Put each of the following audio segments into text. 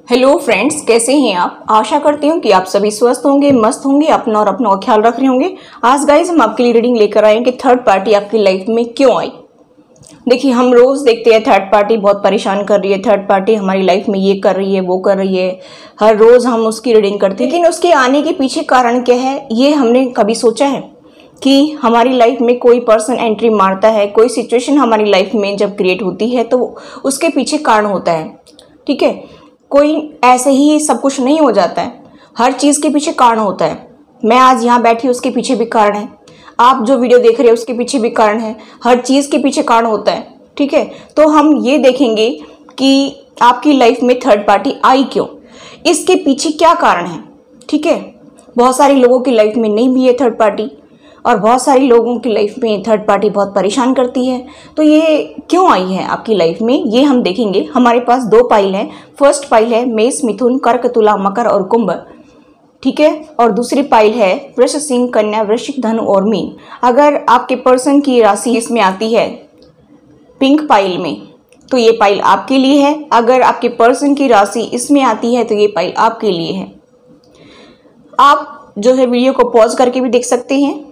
Hello friends, कैसे हैं आप। आशा करती हूँ कि आप सभी स्वस्थ होंगे, मस्त होंगे, अपना और अपनों का ख्याल रख रहे होंगे। आज गाइज हम आपके लिए रीडिंग लेकर आए कि थर्ड पार्टी आपकी लाइफ में क्यों आई। देखिए, हम रोज देखते हैं थर्ड पार्टी बहुत परेशान कर रही है, थर्ड पार्टी हमारी लाइफ में ये कर रही है, वो कर रही है। हर रोज हम उसकी रीडिंग करते हैं, लेकिन उसके आने के पीछे कारण क्या है ये हमने कभी सोचा है कि हमारी लाइफ में कोई पर्सन एंट्री मारता है, कोई सिचुएशन हमारी लाइफ में जब क्रिएट होती है तो उसके पीछे कारण होता है। ठीक है, कोई ऐसे ही सब कुछ नहीं हो जाता है, हर चीज़ के पीछे कारण होता है। मैं आज यहाँ बैठी उसके पीछे भी कारण है, आप जो वीडियो देख रहे हो उसके पीछे भी कारण है, हर चीज़ के पीछे कारण होता है। ठीक है, तो हम ये देखेंगे कि आपकी लाइफ में थर्ड पार्टी आई क्यों, इसके पीछे क्या कारण है। ठीक है, बहुत सारे लोगों की लाइफ में नहीं भी है थर्ड पार्टी, और बहुत सारी लोगों की लाइफ में थर्ड पार्टी बहुत परेशान करती है। तो ये क्यों आई है आपकी लाइफ में, ये हम देखेंगे। हमारे पास दो पाइल हैं। फर्स्ट पाइल है मेष, मिथुन, कर्क, तुला, मकर और कुंभ। ठीक है, और दूसरी पाइल है वृष, सिंह, कन्या, वृश्चिक, धनु और मीन। अगर आपके पर्सन की राशि इसमें आती है पिंक पाइल में तो ये पाइल आपके लिए है। अगर आपके पर्सन की राशि इसमें आती है तो ये पाइल आपके लिए है। आप जो है वीडियो को पॉज करके भी देख सकते हैं।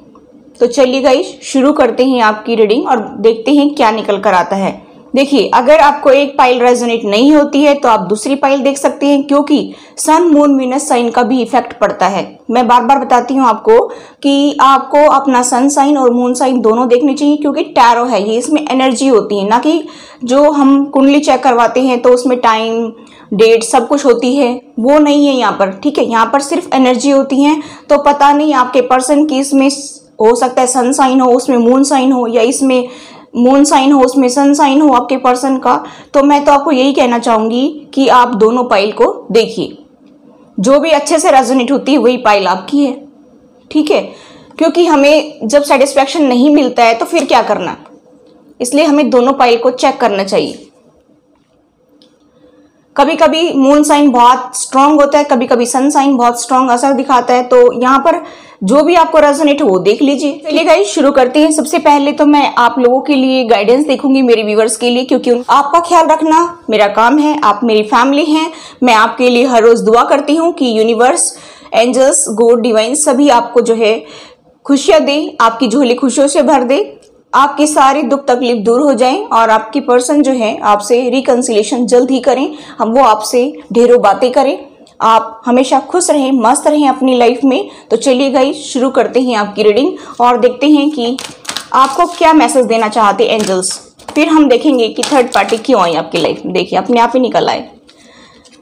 तो चलिए गाइस, शुरू करते हैं आपकी रीडिंग और देखते हैं क्या निकल कर आता है। देखिए, अगर आपको एक पाइल रेजोनेट नहीं होती है तो आप दूसरी पाइल देख सकते हैं, क्योंकि सन, मून, वीनस साइन का भी इफेक्ट पड़ता है। मैं बार बार बताती हूँ आपको कि आपको अपना सन साइन और मून साइन दोनों देखने चाहिए, क्योंकि टैरो है ये, इसमें एनर्जी होती है, ना कि जो हम कुंडली चेक करवाते हैं तो उसमें टाइम, डेट सब कुछ होती है, वो नहीं है यहाँ पर। ठीक है, यहाँ पर सिर्फ एनर्जी होती है। तो पता नहीं आपके पर्सन की इसमें हो सकता है सन साइन हो, उसमें मून साइन हो, या इसमें मून साइन हो उसमें सन साइन हो आपके पर्सन का। तो मैं तो आपको यही कहना चाहूंगी कि आप दोनों पाइल को देखिए, जो भी अच्छे से रेजोनेट होती है वही पाइल आपकी है। ठीक है, क्योंकि हमें जब सेटिस्फैक्शन नहीं मिलता है तो फिर क्या करना, इसलिए हमें दोनों पाइल को चेक करना चाहिए। कभी कभी मून साइन बहुत स्ट्रांग होता है, कभी कभी सन साइन बहुत स्ट्रांग असर दिखाता है। तो यहाँ पर जो भी आपको रेजोनेट हो वो देख लीजिए। चलिए गाइस, शुरू करते हैं। सबसे पहले तो मैं आप लोगों के लिए गाइडेंस देखूंगी, मेरे व्यूअर्स के लिए, क्योंकि आपका ख्याल रखना मेरा काम है, आप मेरी फैमिली हैं। मैं आपके लिए हर रोज दुआ करती हूँ कि यूनिवर्स, एंजल्स, गॉड, डिवाइन सभी आपको जो है खुशियां दे, आपकी झोली खुशियों से भर दे, आपकी सारी दुख तकलीफ दूर हो जाएं और आपकी पर्सन जो है आपसे रिकंसिलेशन जल्द ही करें, हम वो आपसे ढेरों बातें करें, आप हमेशा खुश रहें, मस्त रहें अपनी लाइफ में। तो चलिए गाइस, शुरू करते हैं आपकी रीडिंग और देखते हैं कि आपको क्या मैसेज देना चाहते एंजल्स। फिर हम देखेंगे कि थर्ड पार्टी क्यों आई आपकी लाइफ में। देखिए, अपने आप ही निकल आए।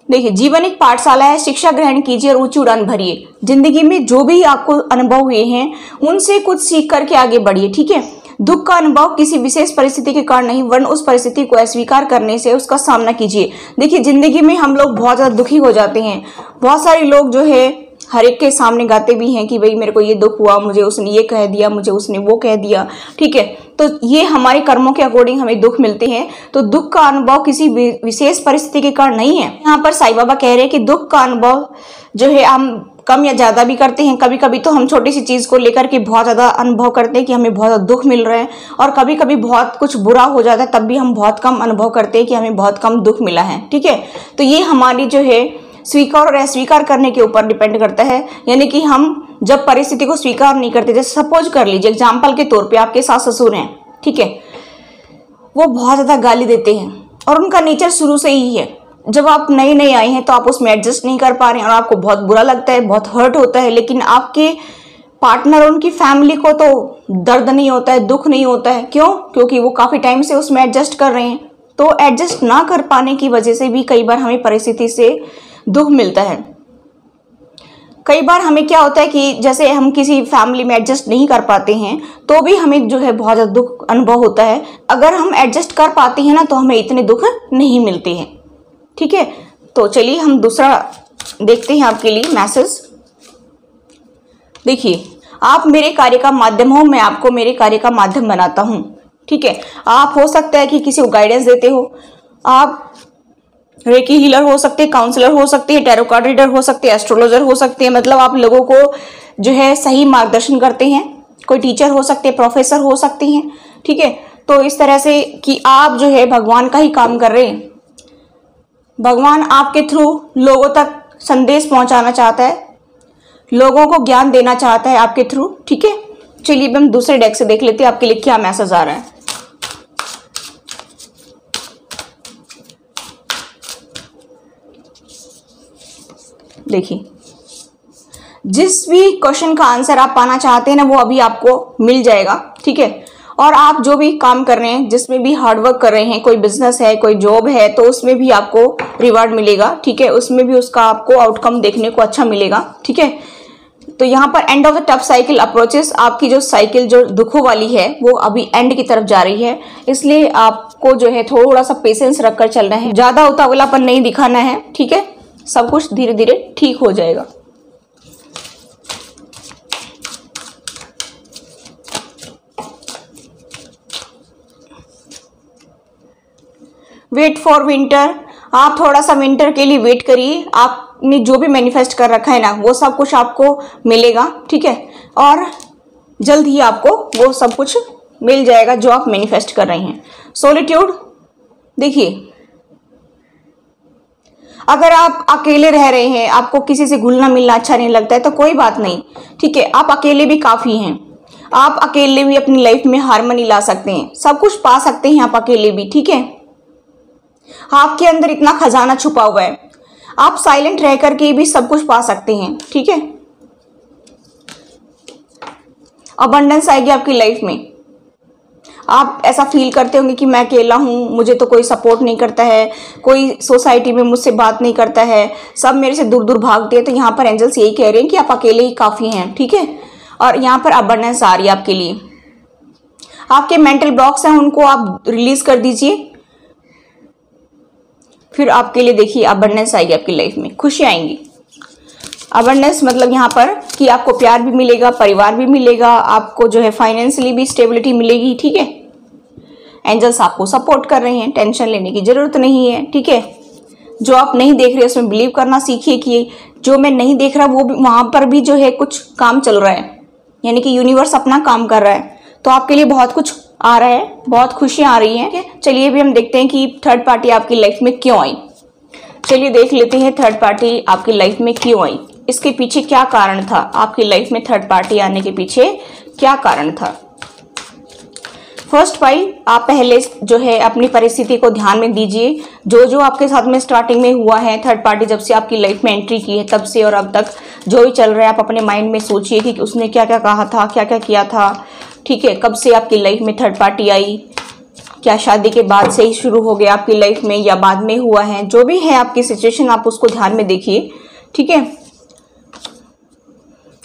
देखिए, जीवन एक पाठशाला है, शिक्षा ग्रहण कीजिए और ऊंची उड़ान भरिए। जिंदगी में जो भी आपको अनुभव हुए हैं उनसे कुछ सीख करके आगे बढ़िए। ठीक है, दुख का अनुभव किसी विशेष परिस्थिति के कारण नहीं, वरन उस परिस्थिति को अस्वीकार करने से उसका सामना कीजिए। देखिए, जिंदगी में हम लोग बहुत ज्यादा दुखी हो जाते हैं। बहुत सारे लोग जो है हर एक के सामने गाते भी हैं कि भाई मेरे को ये दुख हुआ, मुझे उसने ये कह दिया, मुझे उसने वो कह दिया। ठीक है, तो ये हमारे कर्मों के अकॉर्डिंग हमें दुख मिलते हैं। तो दुख का अनुभव किसी विशेष परिस्थिति के कारण नहीं है। यहाँ पर साईं बाबा कह रहे हैं कि दुख का अनुभव जो है हम कम या ज्यादा भी करते हैं। कभी कभी तो हम छोटी सी चीज को लेकर के बहुत ज्यादा अनुभव करते हैं कि हमें बहुत ज्यादा दुख मिल रहा है, और कभी कभी बहुत कुछ बुरा हो जाता है तब भी हम बहुत कम अनुभव करते हैं कि हमें बहुत कम दुख मिला है। ठीक है, तो ये हमारी जो है स्वीकार और अस्वीकार करने के ऊपर डिपेंड करता है। यानी कि हम जब परिस्थिति को स्वीकार नहीं करते, जैसे सपोज कर लीजिए एग्जाम्पल के तौर पे आपके सास ससुर हैं, ठीक है, वो बहुत ज्यादा गाली देते हैं और उनका नेचर शुरू से ही है। जब आप नए नए आए हैं तो आप उसमें एडजस्ट नहीं कर पा रहे हैं और आपको बहुत बुरा लगता है, बहुत हर्ट होता है। लेकिन आपके पार्टनर और उनकी फैमिली को तो दर्द नहीं होता है, दुख नहीं होता है। क्यों? क्योंकि वो काफी टाइम से उसमें एडजस्ट कर रहे हैं। तो एडजस्ट ना कर पाने की वजह से भी कई बार हमें परिस्थिति से दुख मिलता है। कई बार हमें क्या होता है कि जैसे हम किसी फैमिली में एडजस्ट नहीं कर पाते हैं तो भी हमें जो है बहुत ज्यादा दुख अनुभव होता है। अगर हम एडजस्ट कर पाते हैं ना तो हमें इतने दुख नहीं मिलते हैं। ठीक है, तो चलिए हम दूसरा देखते हैं आपके लिए मैसेज। देखिए, आप मेरे कार्य का माध्यम हो, मैं आपको मेरे कार्य का माध्यम बनाता हूं। ठीक है, आप हो सकता है कि किसी को गाइडेंस देते हो, आप रेकी हीलर हो सकते हैं, काउंसलर हो सकते हैं, टैरो कार्ड रीडर हो सकते हैं, एस्ट्रोलॉजर हो सकते हैं। मतलब आप लोगों को जो है सही मार्गदर्शन करते हैं। कोई टीचर हो सकते हैं, प्रोफेसर हो सकती हैं। ठीक है, तो इस तरह से कि आप जो है भगवान का ही काम कर रहे हैं। भगवान आपके थ्रू लोगों तक संदेश पहुंचाना चाहता है, लोगों को ज्ञान देना चाहता है आपके थ्रू। ठीक है, चलिए अब हम दूसरे डेक से देख लेते हैं आपके लिए क्या मैसेज आ रहा है। देखिए, जिस भी क्वेश्चन का आंसर आप पाना चाहते हैं ना, वो अभी आपको मिल जाएगा। ठीक है, और आप जो भी काम कर रहे हैं, जिसमें भी हार्डवर्क कर रहे हैं, कोई बिजनेस है, कोई जॉब है, तो उसमें भी आपको रिवार्ड मिलेगा। ठीक है, उसमें भी उसका आपको आउटकम देखने को अच्छा मिलेगा। ठीक है, तो यहाँ पर end of the tough cycle approaches, आपकी जो साइकिल जो दुखों वाली है वो अभी एंड की तरफ जा रही है, इसलिए आपको जो है थोड़ा सा पेशेंस रखकर चलना है, ज्यादा उतावलापन नहीं दिखाना है। ठीक है, सब कुछ धीरे धीरे ठीक हो जाएगा। वेट फॉर विंटर, आप थोड़ा सा विंटर के लिए वेट करिए। आपने जो भी मैनिफेस्ट कर रखा है ना, वो सब कुछ आपको मिलेगा। ठीक है, और जल्द ही आपको वो सब कुछ मिल जाएगा जो आप मैनिफेस्ट कर रहे हैं। सॉलिट्यूड, देखिए, अगर आप अकेले रह रहे हैं, आपको किसी से घुलना मिलना अच्छा नहीं लगता है, तो कोई बात नहीं। ठीक है, आप अकेले भी काफी हैं, आप अकेले भी अपनी लाइफ में हार्मनी ला सकते हैं, सब कुछ पा सकते हैं आप अकेले भी। ठीक है, आपके अंदर इतना खजाना छुपा हुआ है, आप साइलेंट रह करके भी सब कुछ पा सकते हैं। ठीक है, अबंडेंस आएगी आपकी लाइफ में। आप ऐसा फील करते होंगे कि मैं अकेला हूं, मुझे तो कोई सपोर्ट नहीं करता है, कोई सोसाइटी में मुझसे बात नहीं करता है, सब मेरे से दूर दूर भागते हैं। तो यहाँ पर एंजल्स यही कह रहे हैं कि आप अकेले ही काफी हैं। ठीक है, और यहाँ पर अबंडेंस आ रही है आपके लिए। आपके मेंटल ब्लॉक्स हैं, उनको आप रिलीज कर दीजिए, फिर आपके लिए देखिए अबंडेंस आएगी आपकी लाइफ में, खुशी आएंगी। अबंडेंस मतलब यहाँ पर कि आपको प्यार भी मिलेगा, परिवार भी मिलेगा, आपको जो है फाइनेंशियली भी स्टेबिलिटी मिलेगी। ठीक है, एंजल्स आपको सपोर्ट कर रहे हैं, टेंशन लेने की जरूरत नहीं है। ठीक है, जो आप नहीं देख रहे उसमें बिलीव करना सीखिए कि जो मैं नहीं देख रहा वो भी वहां पर भी जो है कुछ काम चल रहा है, यानी कि यूनिवर्स अपना काम कर रहा है, तो आपके लिए बहुत कुछ आ रहा है, बहुत खुशियां आ रही हैं। चलिए अभी हम देखते हैं कि थर्ड पार्टी आपकी लाइफ में क्यों आई। चलिए देख लेते हैं थर्ड पार्टी आपकी लाइफ में क्यों आई, इसके पीछे क्या कारण था, आपकी लाइफ में थर्ड पार्टी आने के पीछे क्या कारण था। फर्स्ट पाइल, आप पहले जो है अपनी परिस्थिति को ध्यान में दीजिए, जो जो आपके साथ में स्टार्टिंग में हुआ है, थर्ड पार्टी जब से आपकी लाइफ में एंट्री की है तब से और अब तक जो भी चल रहा है, आप अपने माइंड में सोचिए कि उसने क्या क्या कहा था, क्या क्या किया था। ठीक है, कब से आपकी लाइफ में थर्ड पार्टी आई, क्या शादी के बाद से ही शुरू हो गया आपकी लाइफ में या बाद में हुआ है, जो भी है आपकी सिचुएशन आप उसको ध्यान में देखिए। ठीक है,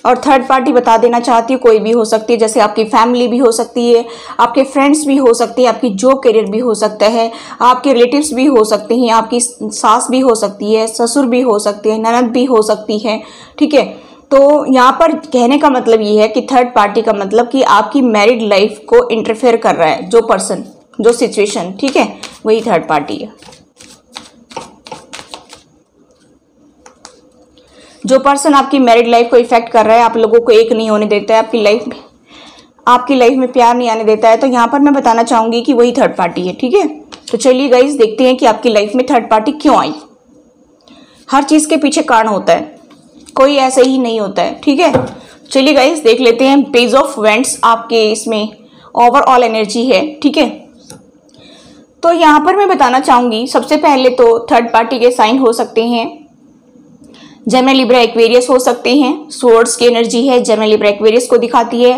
और थर्ड पार्टी बता देना चाहती है, कोई भी हो सकती है, जैसे आपकी फैमिली भी हो सकती है, आपके फ्रेंड्स भी हो सकती है, आपकी जॉब करियर भी हो सकता है, आपके रिलेटिव्स भी हो सकते हैं, आपकी सास भी हो सकती है, ससुर भी हो सकते हैं, ननद भी हो सकती है। ठीक है, तो यहाँ पर कहने का मतलब ये है कि थर्ड पार्टी का मतलब कि आपकी मैरिड लाइफ को इंटरफेयर कर रहा है जो पर्सन, जो सिचुएशन। ठीक है, वही थर्ड पार्टी है। जो पर्सन आपकी मैरिड लाइफ को इफेक्ट कर रहा है, आप लोगों को एक नहीं होने देता है, आपकी लाइफ में प्यार नहीं आने देता है, तो यहाँ पर मैं बताना चाहूंगी कि वही थर्ड पार्टी है। ठीक है, तो चलिए गाइस देखते हैं कि आपकी लाइफ में थर्ड पार्टी क्यों आई। हर चीज के पीछे कारण होता है, कोई ऐसे ही नहीं होता है। ठीक है, चलिए गाइस देख लेते हैं। पेज ऑफ वेंट्स आपके इसमें ओवरऑल एनर्जी है। ठीक है, तो यहाँ पर मैं बताना चाहूंगी, सबसे पहले तो थर्ड पार्टी के साइन हो सकते हैं, जेमिनी लिब्रा एक्वेरियस हो सकते हैं। स्वॉर्ड्स की एनर्जी है, जेमिनी लिब्रा एक्वेरियस को दिखाती है।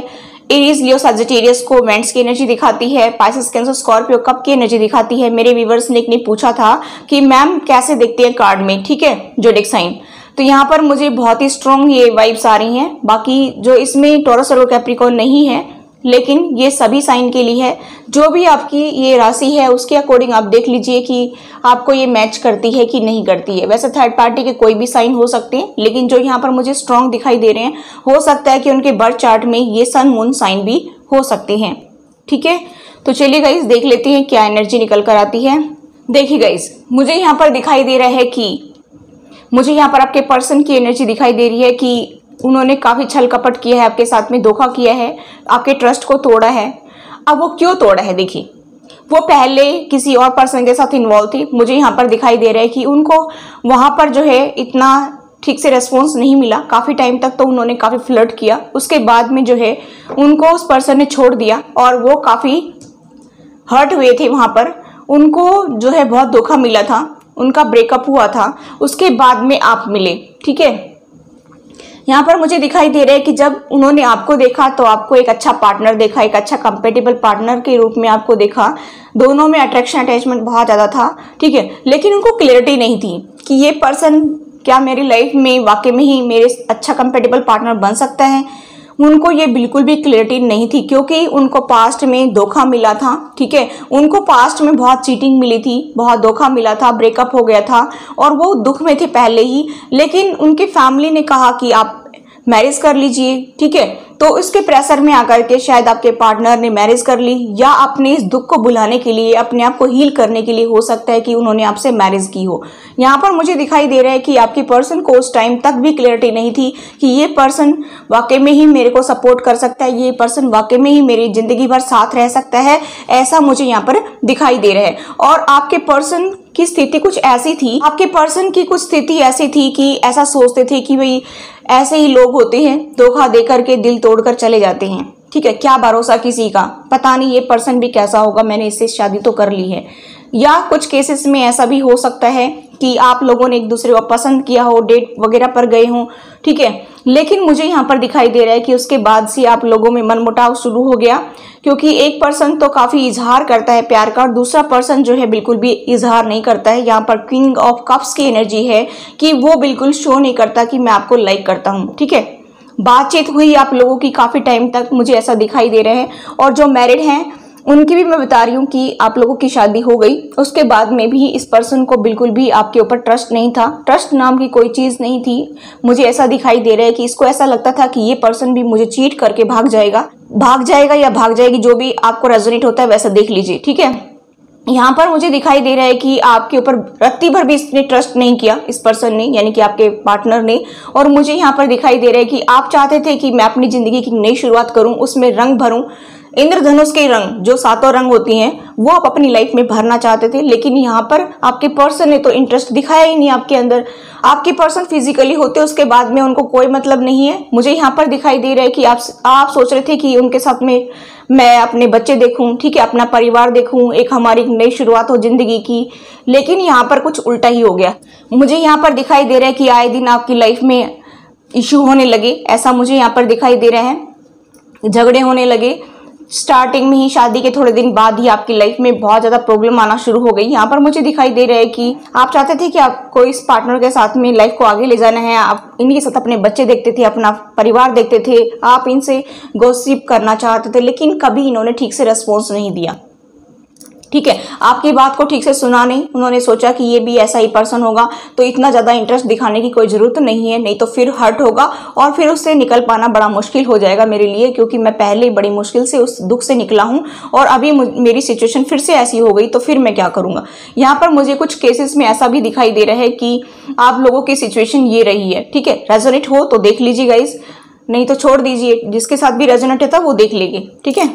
एरीज लियो सजिटेरियस को वेंट्स की एनर्जी दिखाती है। पाइसेस कैंसर स्कॉर्पियो कप की एनर्जी दिखाती है। मेरे व्यूअर्स ने एक ने पूछा था कि मैम कैसे देखते हैं कार्ड में, ठीक है, जोडिक साइन, तो यहाँ पर मुझे बहुत ही स्ट्रॉन्ग ये वाइब्स आ रही हैं। बाकी जो इसमें टॉरस और कैप्रिकॉर्न नहीं है, लेकिन ये सभी साइन के लिए है। जो भी आपकी ये राशि है उसके अकॉर्डिंग आप देख लीजिए कि आपको ये मैच करती है कि नहीं करती है। वैसे थर्ड पार्टी के कोई भी साइन हो सकते हैं, लेकिन जो यहाँ पर मुझे स्ट्रॉन्ग दिखाई दे रहे हैं, हो सकता है कि उनके बर्थ चार्ट में ये सन मून साइन भी हो सकते हैं। ठीक है, तो चलिए गाइस देख लेते हैं क्या एनर्जी निकल कर आती है। देखिए गाइस, मुझे यहाँ पर दिखाई दे रहा है कि मुझे यहाँ पर आपके पर्सन की एनर्जी दिखाई दे रही है कि उन्होंने काफी छल कपट किया है, आपके साथ में धोखा किया है, आपके ट्रस्ट को तोड़ा है। अब वो क्यों तोड़ा है, देखिए वो पहले किसी और पर्सन के साथ इन्वॉल्व थी। मुझे यहाँ पर दिखाई दे रहा है कि उनको वहां पर जो है इतना ठीक से रेस्पॉन्स नहीं मिला। काफी टाइम तक तो उन्होंने काफी फ्लर्ट किया, उसके बाद में जो है उनको उस पर्सन ने छोड़ दिया और वो काफी हर्ट हुए थे। वहां पर उनको जो है बहुत धोखा मिला था, उनका ब्रेकअप हुआ था, उसके बाद में आप मिले। ठीक है, यहाँ पर मुझे दिखाई दे रहा है कि जब उन्होंने आपको देखा तो आपको एक अच्छा पार्टनर देखा, एक अच्छा कंपेटेबल पार्टनर के रूप में आपको देखा। दोनों में अट्रैक्शन अटैचमेंट बहुत ज्यादा था। ठीक है, लेकिन उनको क्लियरिटी नहीं थी कि ये पर्सन क्या मेरी लाइफ में वाकई में ही मेरे अच्छा कंपेटेबल पार्टनर बन सकता है। उनको ये बिल्कुल भी क्लियरिटी नहीं थी, क्योंकि उनको पास्ट में धोखा मिला था। ठीक है, उनको पास्ट में बहुत चीटिंग मिली थी, बहुत धोखा मिला था, ब्रेकअप हो गया था और वो दुख में थे पहले ही। लेकिन उनकी फैमिली ने कहा कि आप मैरिज कर लीजिए। ठीक है, तो इसके प्रेशर में आकर के शायद आपके पार्टनर ने मैरिज कर ली, या अपने इस दुख को भुलाने के लिए, अपने आप को हील करने के लिए हो सकता है कि उन्होंने आपसे मैरिज की हो। यहाँ पर मुझे दिखाई दे रहा है कि आपकी पर्सन को उस टाइम तक भी क्लियरिटी नहीं थी कि ये पर्सन वाकई में ही मेरे को सपोर्ट कर सकता है, ये पर्सन वाकई में ही मेरी जिंदगी भर साथ रह सकता है, ऐसा मुझे यहाँ पर दिखाई दे रहा है। और आपके पर्सन की स्थिति कुछ ऐसी थी, आपके पर्सन की कुछ स्थिति ऐसी थी कि ऐसा सोचते थे कि भाई ऐसे ही लोग होते हैं, धोखा देकर के दिल तोड़कर चले जाते हैं। ठीक है, क्या भरोसा किसी का, पता नहीं ये पर्सन भी कैसा होगा, मैंने इससे शादी तो कर ली है। या कुछ केसेस में ऐसा भी हो सकता है कि आप लोगों ने एक दूसरे को पसंद किया हो, डेट वगैरह पर गए हो। ठीक है, लेकिन मुझे यहाँ पर दिखाई दे रहा है कि उसके बाद से आप लोगों में मनमुटाव शुरू हो गया, क्योंकि एक पर्सन तो काफी इजहार करता है प्यार का और दूसरा पर्सन जो है बिल्कुल भी इजहार नहीं करता है। यहाँ पर किंग ऑफ कप्स की एनर्जी है कि वो बिल्कुल शो नहीं करता कि मैं आपको लाइक करता हूँ। ठीक है, बातचीत हुई आप लोगों की काफी टाइम तक, मुझे ऐसा दिखाई दे रहा है। और जो मैरिड हैं उनकी भी मैं बता रही हूँ कि आप लोगों की शादी हो गई, उसके बाद में भी इस पर्सन को बिल्कुल भी आपके ऊपर ट्रस्ट नहीं था, ट्रस्ट नाम की कोई चीज नहीं थी। मुझे ऐसा दिखाई दे रहा है कि इसको ऐसा लगता था कि ये पर्सन भी मुझे चीट करके भाग जाएगा या भाग जाएगी, जो भी आपको रेजोनेट होता है वैसा देख लीजिए। ठीक है, यहाँ पर मुझे दिखाई दे रहा है कि आपके ऊपर रत्ती भर भी इसने ट्रस्ट नहीं किया, इस पर्सन ने, यानी कि आपके पार्टनर ने। और मुझे यहाँ पर दिखाई दे रहा है कि आप चाहते थे कि मैं अपनी जिंदगी की नई शुरुआत करूं, उसमें रंग भरूं, इंद्रधनुष के रंग, जो 7 रंग होती हैं, वो आप अपनी लाइफ में भरना चाहते थे। लेकिन यहाँ पर आपके पर्सन ने तो इंटरेस्ट दिखाया ही नहीं आपके अंदर। आपके पर्सन फिजिकली होते, उसके बाद में उनको कोई मतलब नहीं है। मुझे यहाँ पर दिखाई दे रहा है कि आप सोच रहे थे कि उनके साथ में मैं अपने बच्चे देखूं, ठीक है, अपना परिवार देखूं, एक हमारी नई शुरुआत हो जिंदगी की। लेकिन यहाँ पर कुछ उल्टा ही हो गया। मुझे यहाँ पर दिखाई दे रहा है कि आए दिन आपकी लाइफ में इश्यू होने लगे, ऐसा मुझे यहाँ पर दिखाई दे रहा है, झगड़े होने लगे। स्टार्टिंग में ही, शादी के थोड़े दिन बाद ही आपकी लाइफ में बहुत ज्यादा प्रॉब्लम आना शुरू हो गई। यहाँ पर मुझे दिखाई दे रहा है कि आप चाहते थे कि आपको इस पार्टनर के साथ में लाइफ को आगे ले जाना है, आप इनके साथ अपने बच्चे देखते थे, अपना परिवार देखते थे, आप इनसे गॉसिप करना चाहते थे, लेकिन कभी इन्होंने ठीक से रेस्पॉन्स नहीं दिया। ठीक है, आपकी बात को ठीक से सुना नहीं। उन्होंने सोचा कि ये भी ऐसा ही पर्सन होगा, तो इतना ज्यादा इंटरेस्ट दिखाने की कोई जरूरत नहीं है, नहीं तो फिर हर्ट होगा और फिर उससे निकल पाना बड़ा मुश्किल हो जाएगा मेरे लिए, क्योंकि मैं पहले बड़ी मुश्किल से उस दुख से निकला हूं और अभी मेरी सिचुएशन फिर से ऐसी हो गई, तो फिर मैं क्या करूंगा। यहाँ पर मुझे कुछ केसेस में ऐसा भी दिखाई दे रहा है कि आप लोगों की सिचुएशन ये रही है। ठीक है, रेजोनेट हो तो देख लीजिए गाइस, नहीं तो छोड़ दीजिए। जिसके साथ भी रेजोनेट है वो देख लेंगे। ठीक है,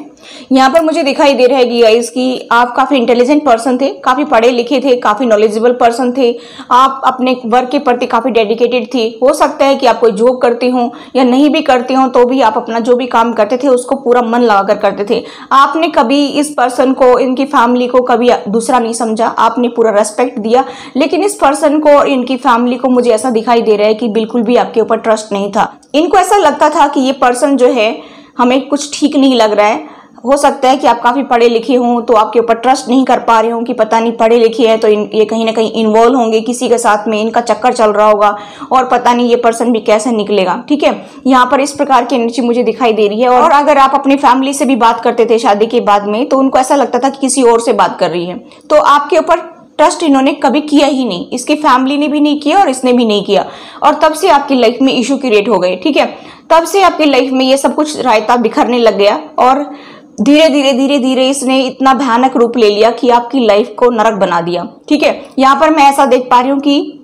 यहाँ पर मुझे दिखाई दे रहा है कि गाइस कि आप काफी इंटेलिजेंट पर्सन थे, काफी पढ़े लिखे थे, काफी नॉलेजेबल पर्सन थे, आप अपने वर्क के प्रति काफी डेडिकेटेड थे। हो सकता है कि आप कोई जॉब करते हो या नहीं भी करते हो, तो भी आप अपना जो भी काम करते थे उसको पूरा मन लगाकर करते थे। आपने कभी इस पर्सन को, इनकी फैमिली को कभी दूसरा नहीं समझा, आपने पूरा रेस्पेक्ट दिया। लेकिन इस पर्सन को और इनकी फैमिली को मुझे ऐसा दिखाई दे रहा है कि बिल्कुल भी आपके ऊपर ट्रस्ट नहीं था। इनको ऐसा लगता था कि ये पर्सन जो है हमें कुछ ठीक नहीं लग रहा है। हो सकता है कि आप काफी पढ़े लिखे हों तो आपके ऊपर ट्रस्ट नहीं कर पा रहे हो कि पता नहीं पढ़े लिखे हैं तो ये कहीं ना कहीं इन्वॉल्व होंगे किसी के साथ में, इनका चक्कर चल रहा होगा और पता नहीं ये पर्सन भी कैसे निकलेगा। ठीक है, यहाँ पर इस प्रकार की एनर्जी मुझे दिखाई दे रही है। और अगर आप अपनी फैमिली से भी बात करते थे शादी के बाद में, तो उनको ऐसा लगता था कि किसी और से बात कर रही है। तो आपके ऊपर ट्रस्ट इन्होंने कभी किया ही नहीं, इसकी फैमिली ने भी नहीं किया और इसने भी नहीं किया, और तब से आपकी लाइफ में इशू क्रिएट हो गए। ठीक है, तब से आपकी लाइफ में ये सब कुछ रायता बिखरने लग गया और धीरे धीरे इसने इतना भयानक रूप ले लिया कि आपकी लाइफ को नरक बना दिया। ठीक है, यहाँ पर मैं ऐसा देख पा रही हूँ कि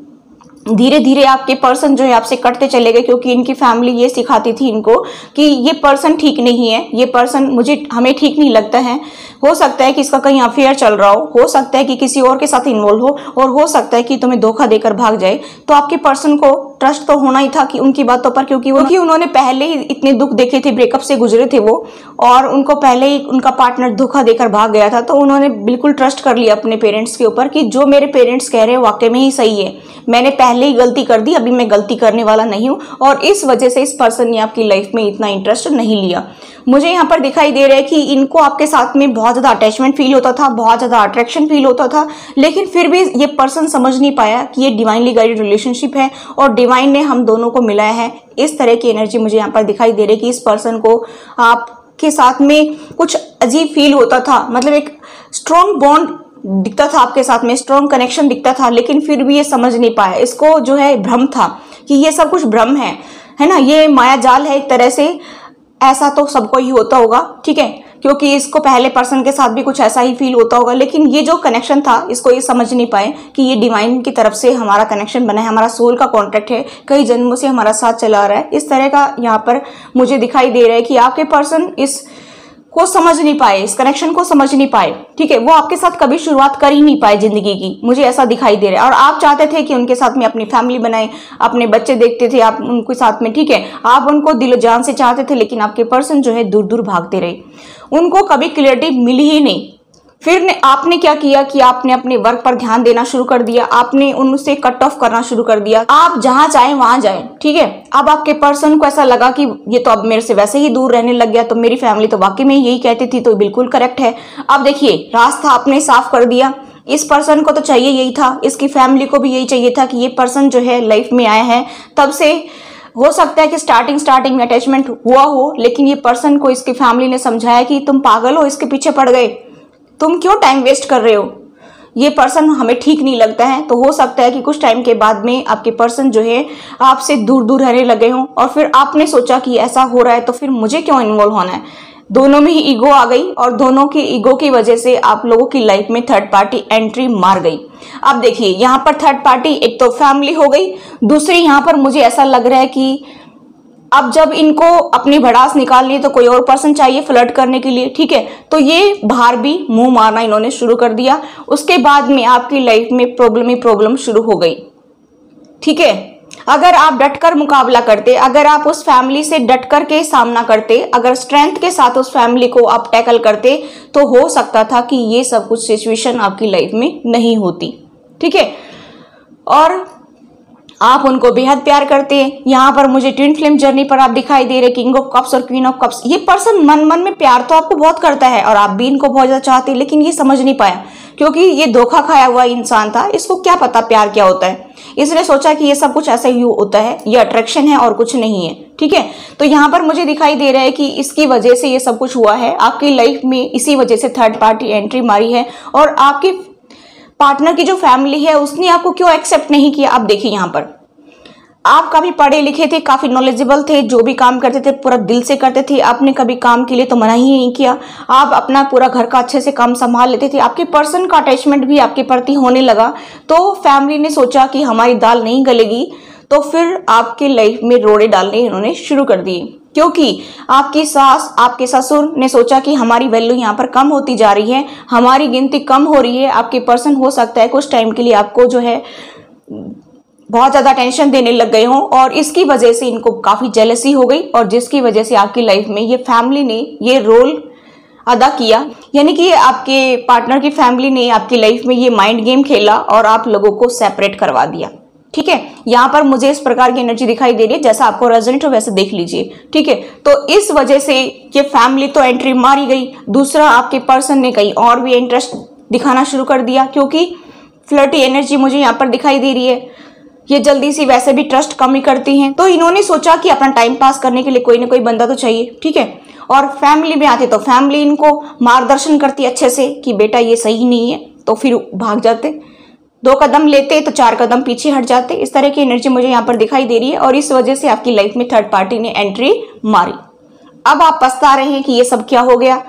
धीरे धीरे आपके पर्सन जो है आपसे कटते चले गए, क्योंकि इनकी फैमिली ये सिखाती थी इनको कि ये पर्सन ठीक नहीं है, ये पर्सन हमें ठीक नहीं लगता है। हो सकता है कि इसका कहीं अफेयर चल रहा हो सकता है कि किसी और के साथ इन्वॉल्व हो, और हो सकता है कि तुम्हें धोखा देकर भाग जाए। तो आपके पर्सन को ट्रस्ट तो होना ही था कि उनकी बातों पर, क्योंकि उन्होंने पहले ही इतने दुख देखे थे, ब्रेकअप से गुजरे थे वो, और उनको पहले ही उनका पार्टनर धोखा देकर भाग गया था। तो उन्होंने बिल्कुल ट्रस्ट कर लिया अपने पेरेंट्स के ऊपर कि जो मेरे पेरेंट्स कह रहे हैं वाकई में ही सही है, मैंने पहले ही गलती कर दी, अभी मैं गलती करने वाला नहीं हूं। और इस वजह से इस पर्सन ने आपकी लाइफ में इतना इंटरेस्ट नहीं लिया। मुझे यहाँ पर दिखाई दे रहा है कि इनको आपके साथ में बहुत ज्यादा अटैचमेंट फील होता था, बहुत ज्यादा अट्रैक्शन फील होता था, लेकिन फिर भी ये पर्सन समझ नहीं पाया कि ये डिवाइनली गाइडेड रिलेशनशिप है और डिवाइन ने हम दोनों को मिलाया है। इस तरह की एनर्जी मुझे यहाँ पर दिखाई दे रही है कि इस पर्सन को आपके साथ में कुछ अजीब फील होता था, मतलब एक स्ट्रॉन्ग बॉन्ड दिखता था आपके साथ में, स्ट्रॉन्ग कनेक्शन दिखता था, लेकिन फिर भी ये समझ नहीं पाया। इसको जो है भ्रम था कि ये सब कुछ भ्रम है ना, ये माया जाल है एक तरह से, ऐसा तो सबको ही होता होगा, ठीक है, क्योंकि इसको पहले पर्सन के साथ भी कुछ ऐसा ही फील होता होगा। लेकिन ये जो कनेक्शन था इसको ये समझ नहीं पाए कि ये डिवाइन की तरफ से हमारा कनेक्शन बना है, हमारा सोल का कॉन्ट्रैक्ट है, कई जन्मों से हमारा साथ चला रहा है। इस तरह का यहाँ पर मुझे दिखाई दे रहा है कि आपके पर्सन इस को समझ नहीं पाए, इस कनेक्शन को समझ नहीं पाए, ठीक है, वो आपके साथ कभी शुरुआत कर ही नहीं पाए जिंदगी की, मुझे ऐसा दिखाई दे रहा है। और आप चाहते थे कि उनके साथ में अपनी फैमिली बनाए, अपने बच्चे देखते थे आप उनके साथ में, ठीक है, आप उनको दिलो जान से चाहते थे, लेकिन आपके पर्सन जो है दूर दूर भागते रहे, उनको कभी क्लियरिटी मिली ही नहीं। फिर आपने क्या किया कि आपने अपने वर्क पर ध्यान देना शुरू कर दिया, आपने उनसे कट ऑफ करना शुरू कर दिया, आप जहां चाहे वहां जाए, ठीक है। अब आपके पर्सन को ऐसा लगा कि ये तो अब मेरे से वैसे ही दूर रहने लग गया, तो मेरी फैमिली तो वाकई में यही कहती थी, तो बिल्कुल करेक्ट है। अब देखिए रास्ता आपने साफ कर दिया, इस पर्सन को तो चाहिए यही था, इसकी फैमिली को भी यही चाहिए था कि ये पर्सन जो है लाइफ में आया है, तब से हो सकता है कि स्टार्टिंग में अटैचमेंट हुआ हो, लेकिन ये पर्सन को इसकी फैमिली ने समझाया कि तुम पागल हो, इसके पीछे पड़ गए, तुम क्यों टाइम वेस्ट कर रहे हो, ये पर्सन हमें ठीक नहीं लगता है। तो हो सकता है कि कुछ टाइम के बाद में आपके पर्सन जो है आपसे दूर दूर रहने लगे हों, और फिर आपने सोचा कि ऐसा हो रहा है तो फिर मुझे क्यों इन्वॉल्व होना है। दोनों में ही ईगो आ गई, और दोनों की ईगो की वजह से आप लोगों की लाइफ में थर्ड पार्टी एंट्री मार गई। अब देखिए यहाँ पर थर्ड पार्टी एक तो फैमिली हो गई, दूसरी यहाँ पर मुझे ऐसा लग रहा है कि अब जब इनको अपनी भड़ास निकालनी है तो कोई और पर्सन चाहिए फ्लर्ट करने के लिए, ठीक है, तो ये बाहर भी मुंह मारना इन्होंने शुरू कर दिया। उसके बाद में आपकी लाइफ में प्रॉब्लम ही प्रॉब्लम शुरू हो गई, ठीक है। अगर आप डटकर मुकाबला करते, अगर आप उस फैमिली से डटकर के सामना करते, अगर स्ट्रेंथ के साथ उस फैमिली को आप टैकल करते, तो हो सकता था कि ये सब कुछ सिचुएशन आपकी लाइफ में नहीं होती, ठीक है। और आप उनको बेहद प्यार करते हैं। यहाँ पर मुझे ट्विन फ्लेम जर्नी पर आप दिखाई दे रहे किंग ऑफ कप्स और क्वीन ऑफ कप्स। ये पर्सन मन मन में प्यार तो आपको बहुत करता है और आप भी इनको बहुत ज्यादा चाहते हैं, लेकिन ये समझ नहीं पाया क्योंकि ये धोखा खाया हुआ इंसान था। इसको क्या पता प्यार क्या होता है, इसने सोचा कि ये सब कुछ ऐसा ही होता है, ये अट्रैक्शन है और कुछ नहीं है, ठीक है। तो यहाँ पर मुझे दिखाई दे रहा है कि इसकी वजह से ये सब कुछ हुआ है आपकी लाइफ में, इसी वजह से थर्ड पार्टी एंट्री मारी है। और आपकी पार्टनर की जो फैमिली है उसने आपको क्यों एक्सेप्ट नहीं किया। आप देखिए यहाँ पर आप काफी पढ़े लिखे थे, काफी नॉलेजेबल थे, जो भी काम करते थे पूरा दिल से करते थे, आपने कभी काम के लिए तो मना ही नहीं किया, आप अपना पूरा घर का अच्छे से काम संभाल लेते थे, आपके पर्सन का अटैचमेंट भी आपके प्रति होने लगा। तो फैमिली ने सोचा कि हमारी दाल नहीं गलेगी, तो फिर आपके लाइफ में रोड़े डालने इन्होंने शुरू कर दिए, क्योंकि आपकी सास आपके ससुर ने सोचा कि हमारी वैल्यू यहाँ पर कम होती जा रही है, हमारी गिनती कम हो रही है। आपके पर्सन हो सकता है कुछ टाइम के लिए आपको जो है बहुत ज्यादा टेंशन देने लग गए हों, और इसकी वजह से इनको काफी जेलसी हो गई, और जिसकी वजह से आपकी लाइफ में ये फैमिली ने ये रोल अदा किया, यानी कि आपके पार्टनर की फैमिली ने आपकी लाइफ में ये माइंड गेम खेला और आप लोगों को सेपरेट करवा दिया, ठीक है। यहाँ पर मुझे इस प्रकार की एनर्जी दिखाई दे रही है, जैसा आपको रेजोनेट हो वैसे देख लीजिए, ठीक है। तो इस वजह से ये फैमिली तो एंट्री मारी गई, दूसरा आपके पर्सन ने कहीं और भी इंटरेस्ट दिखाना शुरू कर दिया, क्योंकि फ्लर्टी एनर्जी मुझे यहाँ पर दिखाई दे रही है। ये जल्दी सी वैसे भी ट्रस्ट कम ही करती हैं, तो इन्होंने सोचा कि अपना टाइम पास करने के लिए कोई ना कोई बंदा तो चाहिए, ठीक है। और फैमिली में आते तो फैमिली इनको मार्गदर्शन करती अच्छे से कि बेटा ये सही नहीं है, तो फिर भाग जाते, 2 कदम लेते तो 4 कदम पीछे हट जाते। इस तरह की एनर्जी मुझे यहाँ पर दिखाई दे रही है, और इस वजह से आपकी लाइफ में थर्ड पार्टी ने एंट्री मारी। अब आप पछता रहे हैं कि ये सब क्या हो गया।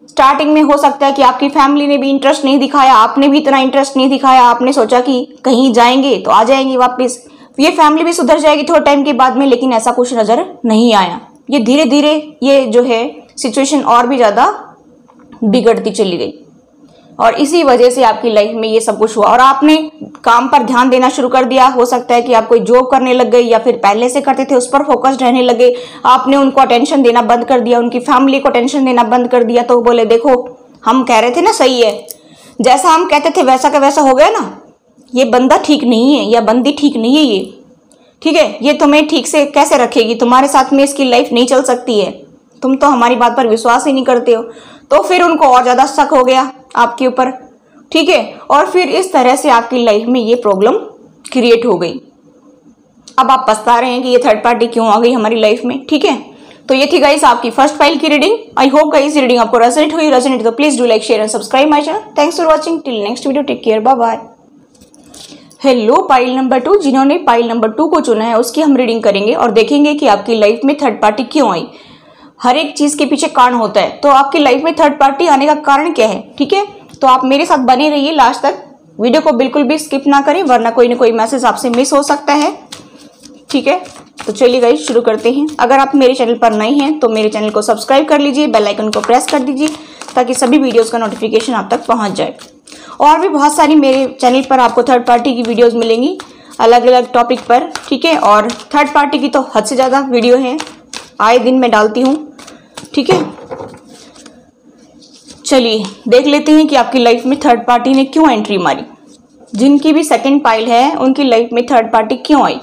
स्टार्टिंग में हो सकता है कि आपकी फैमिली ने भी इंटरेस्ट नहीं दिखाया, आपने भी इतना इंटरेस्ट नहीं दिखाया, आपने सोचा कि कहीं जाएंगे तो आ जाएंगे वापस, ये फैमिली भी सुधर जाएगी थोड़े टाइम के बाद में, लेकिन ऐसा कुछ नजर नहीं आया। ये धीरे धीरे ये जो है सिचुएशन और भी ज्यादा बिगड़ती चली गई और इसी वजह से आपकी लाइफ में ये सब कुछ हुआ। और आपने काम पर ध्यान देना शुरू कर दिया। हो सकता है कि आप कोई जॉब करने लग गए या फिर पहले से करते थे उस पर फोकस्ड रहने लगे। आपने उनको अटेंशन देना बंद कर दिया, उनकी फैमिली को अटेंशन देना बंद कर दिया। तो बोले देखो हम कह रहे थे ना सही है, जैसा हम कहते थे वैसा का वैसा हो गया ना, ये बंदा ठीक नहीं है या बंदी ठीक नहीं है, ये ठीक है, ये तुम्हें ठीक से कैसे रखेगी, तुम्हारे साथ में इसकी लाइफ नहीं चल सकती है, तुम तो हमारी बात पर विश्वास ही नहीं करते हो। तो फिर उनको और ज्यादा शक हो गया आपके ऊपर, ठीक है, और फिर इस तरह से आपकी लाइफ में ये प्रॉब्लम क्रिएट हो गई। अब आप पछता रहे हैं कि ये थर्ड पार्टी क्यों आ गई हमारी लाइफ में, ठीक है। तो ये थी गाइस आपकी फर्स्ट फाइल की रीडिंग। आई होप गाइस ये रीडिंग आपको रेजोनेट हुई। रेजोनेट तो please do like share and subscribe my channel. Thanks for watching, till next video, take care, bye bye. Hello file number 2, जिन्होंने pile number 2 को चुना है उसकी हम रीडिंग करेंगे और देखेंगे कि आपकी लाइफ में थर्ड पार्टी क्यों आई। हर एक चीज के पीछे कारण होता है, तो आपकी लाइफ में थर्ड पार्टी आने का कारण क्या है, ठीक है। तो आप मेरे साथ बने रहिए लास्ट तक, वीडियो को बिल्कुल भी स्किप ना करें वरना कोई ना कोई मैसेज आपसे मिस हो सकता है, ठीक है। तो चलिए गाइस शुरू करते हैं। अगर आप मेरे चैनल पर नए हैं तो मेरे चैनल को सब्सक्राइब कर लीजिए, बेल आइकन को प्रेस कर दीजिए ताकि सभी वीडियोस का नोटिफिकेशन आप तक पहुंच जाए। और भी बहुत सारी मेरे चैनल पर आपको थर्ड पार्टी की वीडियोस मिलेंगी अलग अलग टॉपिक पर, ठीक है। और थर्ड पार्टी की तो हद से ज़्यादा वीडियो है, आए दिन मैं डालती हूँ, ठीक है। चलिए देख लेते हैं कि आपकी लाइफ में थर्ड पार्टी ने क्यों एंट्री मारी। जिनकी भी सेकंड पाइल है उनकी लाइफ में थर्ड पार्टी क्यों आई।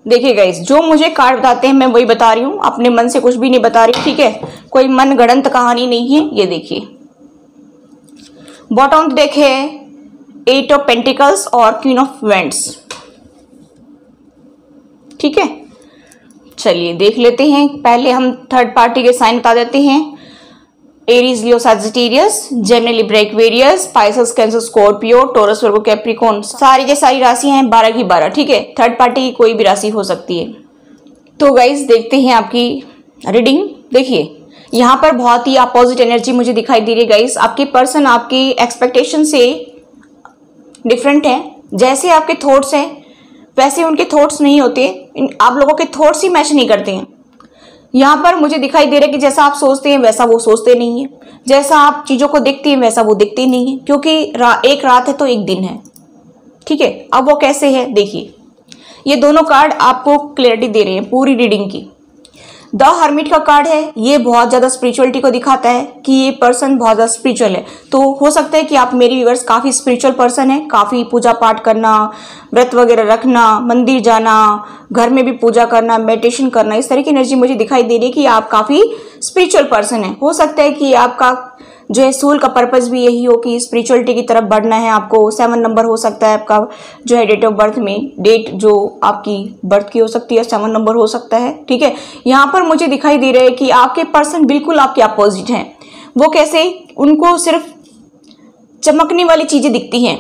देखिए गाइस, जो मुझे कार्ड बताते हैं मैं वही बता रही हूँ, अपने मन से कुछ भी नहीं बता रही, ठीक है। कोई मन गढ़ंत कहानी नहीं है। ये देखिए बॉटम डेक है 8 ऑफ पेंटिकल्स और क्वीन ऑफ वेंट्स, ठीक है। चलिए देख लेते हैं। पहले हम थर्ड पार्टी के साइन बता देते हैं। Aries, Leo, Sagittarius, Gemini, Libra, Aquarius, Pisces, Cancer, Scorpio, Taurus, Virgo, Capricorn, सारी के सारी राशियां हैं 12 की 12, ठीक है। थर्ड पार्टी की कोई भी राशि हो सकती है। तो गाइस देखते हैं आपकी रीडिंग। देखिए यहाँ पर बहुत ही अपोजिट एनर्जी मुझे दिखाई दे रही है गाइस। आपके पर्सन आपकी एक्सपेक्टेशन से डिफरेंट है। जैसे आपके थॉट्स हैं वैसे उनके थॉट्स नहीं होते, आप लोगों के थॉट्स ही मैच नहीं करते हैं। यहाँ पर मुझे दिखाई दे रहा है कि जैसा आप सोचते हैं वैसा वो सोचते नहीं है, जैसा आप चीजों को देखते हैं वैसा वो देखते नहीं है, क्योंकि एक रात है तो एक दिन है, ठीक है। अब वो कैसे है देखिए, ये दोनों कार्ड आपको क्लैरिटी दे रहे हैं पूरी रीडिंग की। द हर्मिट का कार्ड है, ये बहुत ज्यादा स्पिरिचुअलिटी को दिखाता है कि ये पर्सन बहुत ज्यादा स्पिरिचुअल है। तो हो सकता है कि आप मेरी व्यूअर्स काफी स्पिरिचुअल पर्सन है, काफी पूजा पाठ करना, व्रत वगैरह रखना, मंदिर जाना, घर में भी पूजा करना, मेडिटेशन करना, इस तरह की एनर्जी मुझे दिखाई दे रही है कि आप काफी स्पिरिचुअल पर्सन है। हो सकता है कि आपका जो है सोल का पर्पस भी यही हो कि स्पिरिचुअलिटी की तरफ बढ़ना है आपको। 7 नंबर हो सकता है आपका जो है डेट ऑफ बर्थ में, डेट जो आपकी बर्थ की हो सकती है 7 नंबर हो सकता है, ठीक है। यहाँ पर मुझे दिखाई दे रहा है कि आपके पर्सन बिल्कुल आपके अपोजिट हैं। वो कैसे, उनको सिर्फ चमकने वाली चीजें दिखती हैं।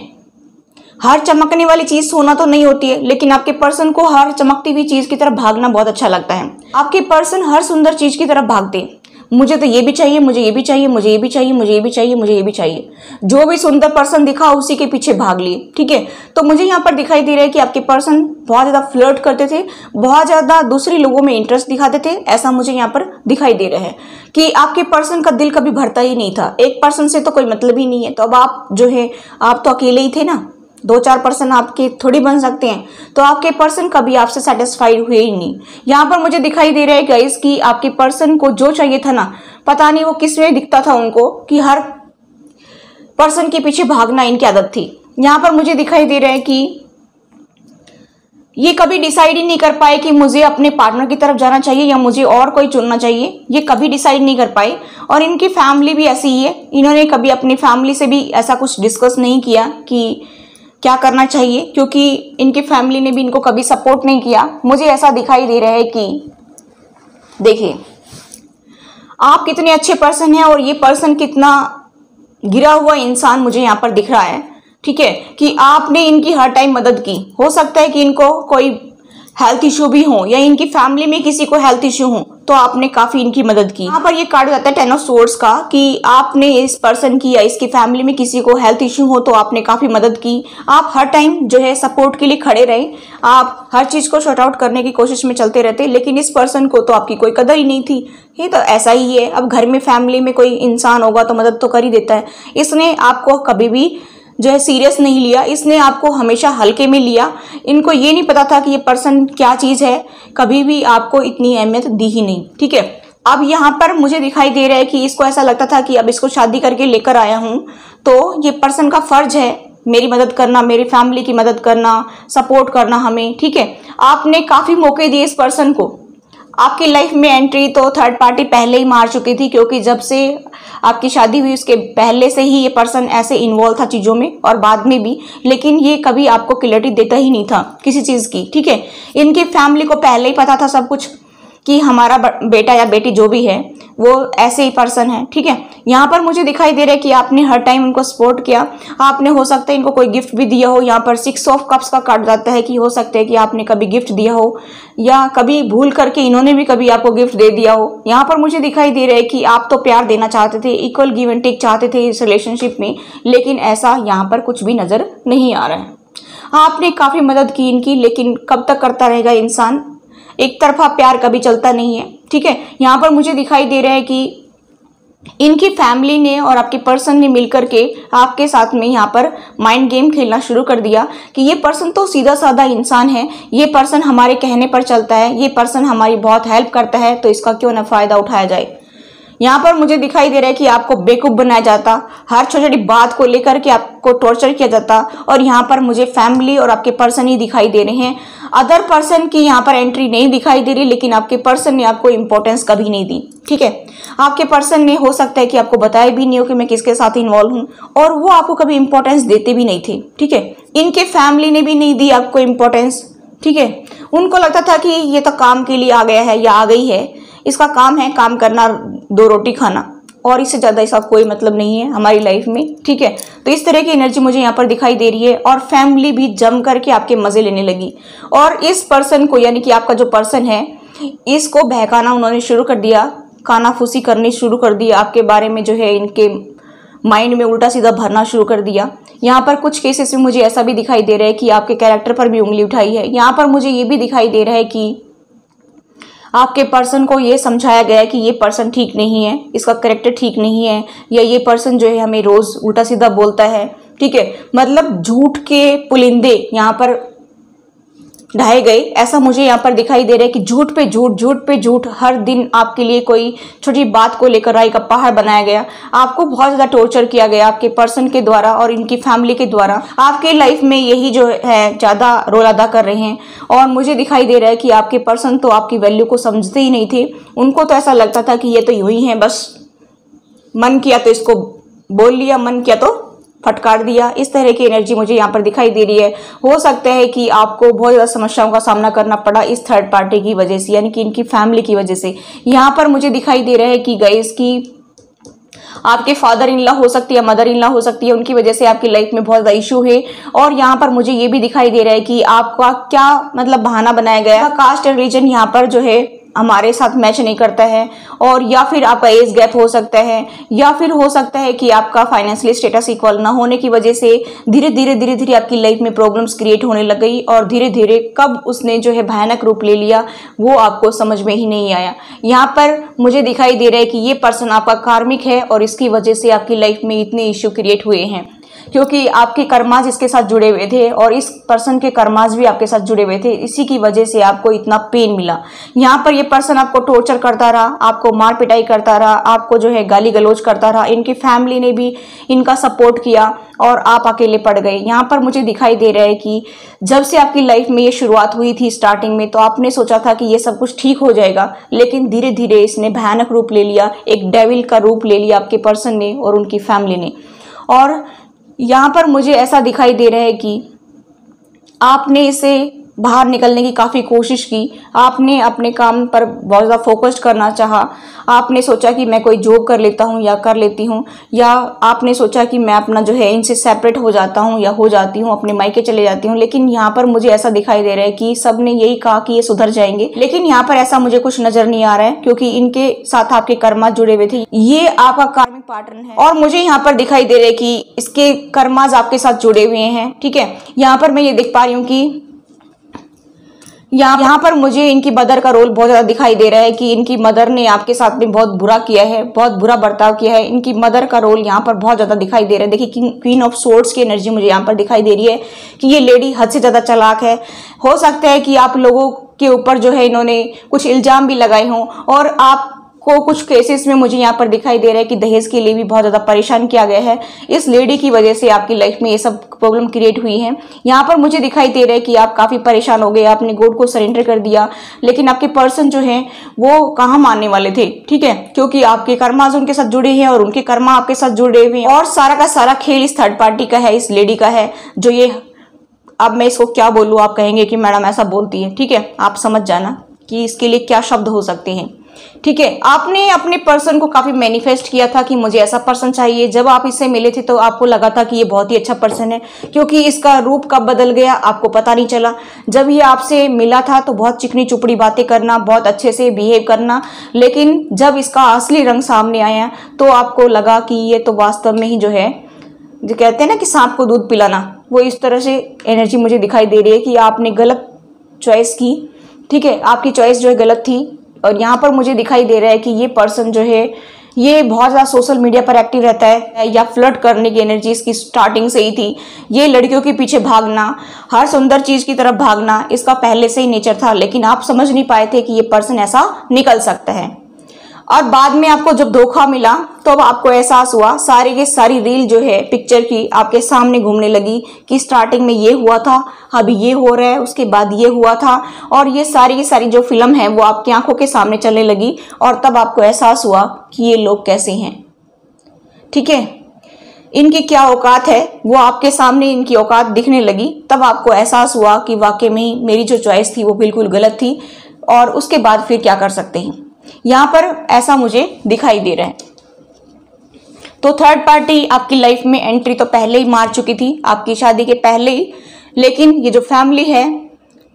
हर चमकने वाली चीज सोना तो नहीं होती है, लेकिन आपके पर्सन को हर चमकती हुई चीज की तरफ भागना बहुत अच्छा लगता है। आपके पर्सन हर सुंदर चीज की तरफ भागते हैं। मुझे तो ये भी चाहिए, मुझे ये भी चाहिए, मुझे ये भी चाहिए, मुझे ये भी चाहिए, मुझे ये भी चाहिए। जो भी सुंदर पर्सन दिखा उसी के पीछे भाग लिए, ठीक है। तो मुझे यहाँ पर दिखाई दे रहा है कि आपके पर्सन बहुत ज्यादा फ्लर्ट करते थे, बहुत ज्यादा दूसरे लोगों में इंटरेस्ट दिखाते थे। ऐसा मुझे यहाँ पर दिखाई दे रहा है कि आपके पर्सन का दिल कभी भरता ही नहीं था। एक पर्सन से तो कोई मतलब ही नहीं है, तो अब आप जो है आप तो अकेले ही थे ना, 2-4 पर्सन आपके थोड़ी बन सकते हैं। तो आपके पर्सन कभी आपसे सेटिस्फाइड हुए ही नहीं। यहाँ पर मुझे दिखाई दे रहा है गाइस कि आपके पर्सन को जो चाहिए था ना, पता नहीं वो किस में दिखता था उनको, कि हर पर्सन के पीछे भागना इनकी आदत थी। यहाँ पर मुझे दिखाई दे रहा है कि ये कभी डिसाइड ही नहीं कर पाए कि मुझे अपने पार्टनर की तरफ जाना चाहिए या मुझे और कोई चुनना चाहिए। ये कभी डिसाइड नहीं कर पाए। और इनकी फैमिली भी ऐसी ही है, इन्होंने कभी अपनी फैमिली से भी ऐसा कुछ डिस्कस नहीं किया कि क्या करना चाहिए, क्योंकि इनकी फैमिली ने भी इनको कभी सपोर्ट नहीं किया। मुझे ऐसा दिखाई दे रहा है कि देखिए आप कितने अच्छे पर्सन हैं और ये पर्सन कितना गिरा हुआ इंसान मुझे यहाँ पर दिख रहा है, ठीक है, कि आपने इनकी हर टाइम मदद की। हो सकता है कि इनको कोई हेल्थ इश्यू भी हो या इनकी फैमिली में किसी को हेल्थ इश्यू हो तो आपने काफी इनकी मदद की। यहाँ पर ये कार्ड आता है 10 ऑफ सोर्ड्स का कि आपने इस पर्सन की या इसकी फैमिली में किसी को हेल्थ इश्यू हो तो आपने काफी मदद की। आप हर टाइम जो है सपोर्ट के लिए खड़े रहे, आप हर चीज को शॉर्ट आउट करने की कोशिश में चलते रहते, लेकिन इस पर्सन को तो आपकी कोई कदर ही नहीं थी। ये तो ऐसा ही है, अब घर में फैमिली में कोई इंसान होगा तो मदद तो कर ही देता है। इसने आपको कभी भी जो है सीरियस नहीं लिया, इसने आपको हमेशा हल्के में लिया। इनको ये नहीं पता था कि ये पर्सन क्या चीज है, कभी भी आपको इतनी अहमियत दी ही नहीं, ठीक है। अब यहाँ पर मुझे दिखाई दे रहा है कि इसको ऐसा लगता था कि अब इसको शादी करके लेकर आया हूं तो ये पर्सन का फर्ज है मेरी मदद करना, मेरी फैमिली की मदद करना, सपोर्ट करना हमें, ठीक है। आपने काफी मौके दिए इस पर्सन को। आपकी लाइफ में एंट्री तो थर्ड पार्टी पहले ही मार चुकी थी, क्योंकि जब से आपकी शादी हुई उसके पहले से ही ये पर्सन ऐसे इन्वॉल्व था चीज़ों में और बाद में भी, लेकिन ये कभी आपको क्लैरिटी देता ही नहीं था किसी चीज़ की, ठीक है। इनकी फैमिली को पहले ही पता था सब कुछ कि हमारा बेटा या बेटी जो भी है वो ऐसे ही पर्सन है, ठीक है। यहाँ पर मुझे दिखाई दे रहा है कि आपने हर टाइम उनको सपोर्ट किया। आपने हो सकता है इनको कोई गिफ्ट भी दिया हो। यहाँ पर 6 ऑफ कप्स का कार्ड जाता है कि हो सकता है कि आपने कभी गिफ्ट दिया हो या कभी भूल करके इन्होंने भी कभी आपको गिफ्ट दे दिया हो। यहाँ पर मुझे दिखाई दे रहा है कि आप तो प्यार देना चाहते थे, इक्वल गिव एंड टेक चाहते थे इस रिलेशनशिप में, लेकिन ऐसा यहाँ पर कुछ भी नजर नहीं आ रहा है। आपने काफी मदद की इनकी, लेकिन कब तक करता रहेगा इंसान, एक तरफा प्यार कभी चलता नहीं है, ठीक है। यहाँ पर मुझे दिखाई दे रहा है कि इनकी फैमिली ने और आपके पर्सन ने मिलकर के आपके साथ में यहाँ पर माइंड गेम खेलना शुरू कर दिया कि ये पर्सन तो सीधा साधा इंसान है, ये पर्सन हमारे कहने पर चलता है, ये पर्सन हमारी बहुत हेल्प करता है, तो इसका क्यों ना फायदा उठाया जाए। यहाँ पर मुझे दिखाई दे रहा है कि आपको बेवकूफ बनाया जाता, हर छोटी छोटी बात को लेकर के आपको टॉर्चर किया जाता, और यहाँ पर मुझे फैमिली और आपके पर्सन ही दिखाई दे रहे हैं। अदर पर्सन की यहाँ पर एंट्री नहीं दिखाई दे रही, लेकिन आपके पर्सन ने आपको इंपॉर्टेंस कभी नहीं दी, ठीक है। आपके पर्सन ने हो सकता है कि आपको बताया भी नहीं हो कि मैं किसके साथ इन्वॉल्व हूँ, और वो आपको कभी इंपॉर्टेंस देते भी नहीं थे, ठीक है। इनके फैमिली ने भी नहीं दी आपको इंपॉर्टेंस, ठीक है। उनको लगता था कि ये तो काम के लिए आ गया है या आ गई है, इसका काम है काम करना, 2 रोटी खाना, और इससे ज़्यादा इसका कोई मतलब नहीं है हमारी लाइफ में, ठीक है। तो इस तरह की एनर्जी मुझे यहाँ पर दिखाई दे रही है, और फैमिली भी जम करके आपके मज़े लेने लगी, और इस पर्सन को यानी कि आपका जो पर्सन है इसको बहकाना उन्होंने शुरू कर दिया, कानाफूसी करनी शुरू कर दी, आपके बारे में जो है इनके माइंड में उल्टा सीधा भरना शुरू कर दिया। यहाँ पर कुछ केसेस में मुझे ऐसा भी दिखाई दे रहा है कि आपके कैरेक्टर पर भी उंगली उठाई है। यहाँ पर मुझे ये भी दिखाई दे रहा है कि आपके पर्सन को ये समझाया गया है कि ये पर्सन ठीक नहीं है, इसका कैरेक्टर ठीक नहीं है, या ये पर्सन जो है हमें रोज उल्टा सीधा बोलता है, ठीक है। मतलब झूठ के पुलिंदे यहाँ पर ढाए गए, ऐसा मुझे यहाँ पर दिखाई दे रहा है कि झूठ पे झूठ, झूठ पे झूठ, हर दिन आपके लिए कोई छोटी बात को लेकर राय का पहाड़ बनाया गया। आपको बहुत ज़्यादा टॉर्चर किया गया आपके पर्सन के द्वारा और इनकी फैमिली के द्वारा। आपके लाइफ में यही जो है ज़्यादा रोल अदा कर रहे हैं, और मुझे दिखाई दे रहा है कि आपके पर्सन तो आपकी वैल्यू को समझते ही नहीं थे। उनको तो ऐसा लगता था कि ये तो यूं ही है, बस मन किया तो इसको बोल लिया, मन किया तो फटकार दिया। इस तरह की एनर्जी मुझे यहाँ पर दिखाई दे रही है। हो सकता है कि आपको बहुत ज़्यादा समस्याओं का सामना करना पड़ा इस थर्ड पार्टी की वजह से, यानी कि इनकी फैमिली की वजह से। यहाँ पर मुझे दिखाई दे रहा है कि गाइस की आपके फादर इन लॉ हो सकती है, मदर इन लॉ हो सकती है, उनकी वजह से आपकी लाइफ में बहुत ज़्यादा इशू है। और यहाँ पर मुझे ये भी दिखाई दे रहा है कि आपका क्या मतलब बहाना बनाया गया, कास्ट एंड रीजन यहाँ पर जो है हमारे साथ मैच नहीं करता है, और या फिर आपका एज गैप हो सकता है, या फिर हो सकता है कि आपका फाइनेंशियली स्टेटस इक्वल ना होने की वजह से धीरे धीरे आपकी लाइफ में प्रॉब्लम्स क्रिएट होने लग गई, और धीरे धीरे कब उसने जो है भयानक रूप ले लिया वो आपको समझ में ही नहीं आया। यहाँ पर मुझे दिखाई दे रहा है कि ये पर्सन आपका कार्मिक है, और इसकी वजह से आपकी लाइफ में इतने इश्यू क्रिएट हुए हैं, क्योंकि आपके कर्माज इसके साथ जुड़े हुए थे और इस पर्सन के कर्माज भी आपके साथ जुड़े हुए थे। इसी की वजह से आपको इतना पेन मिला। यहाँ पर ये पर्सन आपको टॉर्चर करता रहा, आपको मार पिटाई करता रहा, आपको जो है गाली गलौज करता रहा। इनकी फैमिली ने भी इनका सपोर्ट किया और आप अकेले पड़ गए। यहाँ पर मुझे दिखाई दे रहा है कि जब से आपकी लाइफ में ये शुरुआत हुई थी स्टार्टिंग में, तो आपने सोचा था कि ये सब कुछ ठीक हो जाएगा, लेकिन धीरे धीरे इसने भयानक रूप ले लिया, एक डेविल का रूप ले लिया आपके पर्सन ने और उनकी फैमिली ने। और यहाँ पर मुझे ऐसा दिखाई दे रहा है कि आपने इसे बाहर निकलने की काफ़ी कोशिश की, आपने अपने काम पर बहुत ज़्यादा फोकस्ड करना चाहा, आपने सोचा कि मैं कोई जॉब कर लेता हूँ या कर लेती हूँ, या आपने सोचा कि मैं अपना जो है इनसे सेपरेट हो जाता हूँ या हो जाती हूँ, अपने मायके चले जाती हूँ। लेकिन यहाँ पर मुझे ऐसा दिखाई दे रहा है कि सब ने यही कहा कि ये सुधर जाएंगे, लेकिन यहाँ पर ऐसा मुझे कुछ नजर नहीं आ रहा है, क्योंकि इनके साथ आपके कर्मा जुड़े हुए थे। ये आपका कार्मिक पार्टनर है और मुझे यहाँ पर दिखाई दे रहा है कि इसके कर्माज आपके साथ जुड़े हुए हैं। ठीक है, यहाँ पर मैं ये देख पा रही हूँ कि यहाँ पर मुझे इनकी मदर का रोल बहुत ज्यादा दिखाई दे रहा है कि इनकी मदर ने आपके साथ में बहुत बुरा किया है, बहुत बुरा बर्ताव किया है। इनकी मदर का रोल यहाँ पर बहुत ज्यादा दिखाई दे रहा है। देखिए क्वीन ऑफ सोर्ड्स की एनर्जी मुझे यहाँ पर दिखाई दे रही है कि ये लेडी हद से ज्यादा चालाक है। हो सकता है कि आप लोगों के ऊपर जो है इन्होंने कुछ इल्जाम भी लगाए हों, और आप को कुछ केसेस में मुझे यहाँ पर दिखाई दे रहा है कि दहेज के लिए भी बहुत ज्यादा परेशान किया गया है। इस लेडी की वजह से आपकी लाइफ में ये सब प्रॉब्लम क्रिएट हुई है। यहाँ पर मुझे दिखाई दे रहा है कि आप काफी परेशान हो गए, आपने गॉड को सरेंडर कर दिया, लेकिन आपके पर्सन जो है वो कहाँ मानने वाले थे। ठीक है, क्योंकि आपके कर्मा उनके साथ जुड़े हैं और उनके कर्मा आपके साथ जुड़े हुए हैं, और सारा का सारा खेल इस थर्ड पार्टी का है, इस लेडी का है। जो ये, अब मैं इसको क्या बोलूँ, आप कहेंगे कि मैडम ऐसा बोलती है। ठीक है, आप समझ जाना कि इसके लिए क्या शब्द हो सकते हैं। ठीक है, आपने अपने पर्सन को काफी मैनिफेस्ट किया था कि मुझे ऐसा पर्सन चाहिए। जब आप इससे मिले थे तो आपको लगा था कि ये बहुत ही अच्छा पर्सन है, क्योंकि इसका रूप कब बदल गया आपको पता नहीं चला। जब ये आपसे मिला था तो बहुत चिकनी चुपड़ी बातें करना, बहुत अच्छे से बिहेव करना, लेकिन जब इसका असली रंग सामने आया तो आपको लगा कि ये तो वास्तव में ही जो है, जो कहते हैं ना कि सांप को दूध पिलाना, वो इस तरह से एनर्जी मुझे दिखाई दे रही है कि आपने गलत चॉइस की। ठीक है, आपकी चॉइस जो है गलत थी। और यहाँ पर मुझे दिखाई दे रहा है कि ये पर्सन जो है ये बहुत ज़्यादा सोशल मीडिया पर एक्टिव रहता है, या फ्लर्ट करने की एनर्जी इसकी स्टार्टिंग से ही थी। ये लड़कियों के पीछे भागना, हर सुंदर चीज की तरफ भागना इसका पहले से ही नेचर था, लेकिन आप समझ नहीं पाए थे कि ये पर्सन ऐसा निकल सकता है। और बाद में आपको जब धोखा मिला तो अब आपको एहसास हुआ, सारी की सारी रील जो है पिक्चर की आपके सामने घूमने लगी कि स्टार्टिंग में ये हुआ था, अभी ये हो रहा है, उसके बाद ये हुआ था, और ये सारी की सारी जो फिल्म है वो आपकी आंखों के सामने चलने लगी। और तब आपको एहसास हुआ कि ये लोग कैसे हैं। ठीक है, इनकी क्या औकात है वो आपके सामने इनकी औकात दिखने लगी। तब आपको एहसास हुआ कि वाकई में ही मेरी जो चॉइस थी वो बिल्कुल गलत थी। और उसके बाद फिर क्या कर सकते हैं, यहाँ पर ऐसा मुझे दिखाई दे रहा है। तो थर्ड पार्टी आपकी लाइफ में एंट्री तो पहले ही मार चुकी थी, आपकी शादी के पहले ही, लेकिन ये जो फैमिली है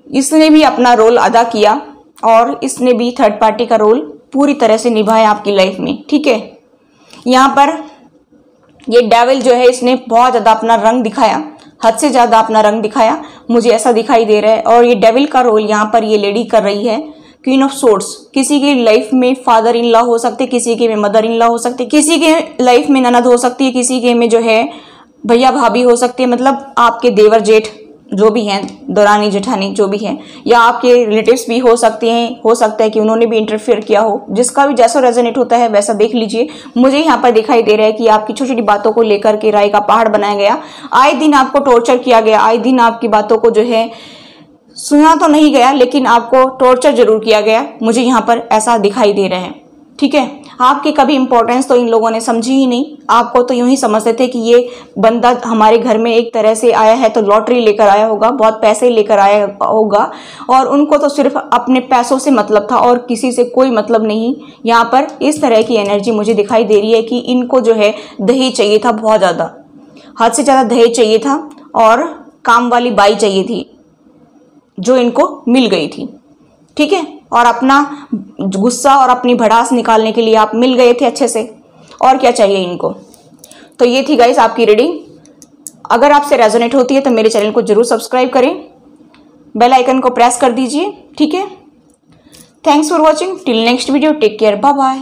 इसने भी अपना रोल अदा किया और इसने भी थर्ड पार्टी का रोल पूरी तरह से निभाया आपकी लाइफ में। ठीक है, यहाँ पर ये डेविल जो है इसने बहुत ज़्यादा अपना रंग दिखाया, हद से ज़्यादा अपना रंग दिखाया, मुझे ऐसा दिखाई दे रहा है। और ये डेविल का रोल यहाँ पर ये लेडी कर रही है, क्वीन ऑफ सोर्ड्स। किसी की लाइफ में फादर इन लॉ हो सकते, किसी के में मदर इन लॉ हो सकते, किसी के लाइफ में ननद हो सकती है, किसी के में जो है भैया भाभी हो सकती है, मतलब आपके देवर जेठ जो भी हैं, दौरानी जेठानी जो भी हैं, या आपके रिलेटिव्स भी हो सकते हैं। हो सकता है कि उन्होंने भी इंटरफेयर किया हो, जिसका भी जैसा रेजोनेट होता है वैसा देख लीजिए। मुझे यहाँ पर दिखाई दे रहा है कि आपकी छोटी छोटी बातों को लेकर के राय का पहाड़ बनाया गया, आए दिन आपको टॉर्चर किया गया, आए दिन आपकी बातों को जो है सुना तो नहीं गया लेकिन आपको टॉर्चर जरूर किया गया, मुझे यहाँ पर ऐसा दिखाई दे रहा है। ठीक है, आपकी कभी इंपॉर्टेंस तो इन लोगों ने समझी ही नहीं। आपको तो यूं ही समझते थे कि ये बंदा हमारे घर में एक तरह से आया है तो लॉटरी लेकर आया होगा, बहुत पैसे लेकर आया होगा, और उनको तो सिर्फ अपने पैसों से मतलब था और किसी से कोई मतलब नहीं। यहाँ पर इस तरह की एनर्जी मुझे दिखाई दे रही है कि इनको जो है दहेज चाहिए था, बहुत ज़्यादा, हद से ज़्यादा दहेज चाहिए था, और काम वाली बाई चाहिए थी जो इनको मिल गई थी। ठीक है, और अपना गुस्सा और अपनी भड़ास निकालने के लिए आप मिल गए थे अच्छे से, और क्या चाहिए इनको। तो ये थी गाइस आपकी रीडिंग। अगर आपसे रेजोनेट होती है तो मेरे चैनल को जरूर सब्सक्राइब करें, बेल आइकन को प्रेस कर दीजिए। ठीक है, thanks for watching, till next video, take care, bye bye.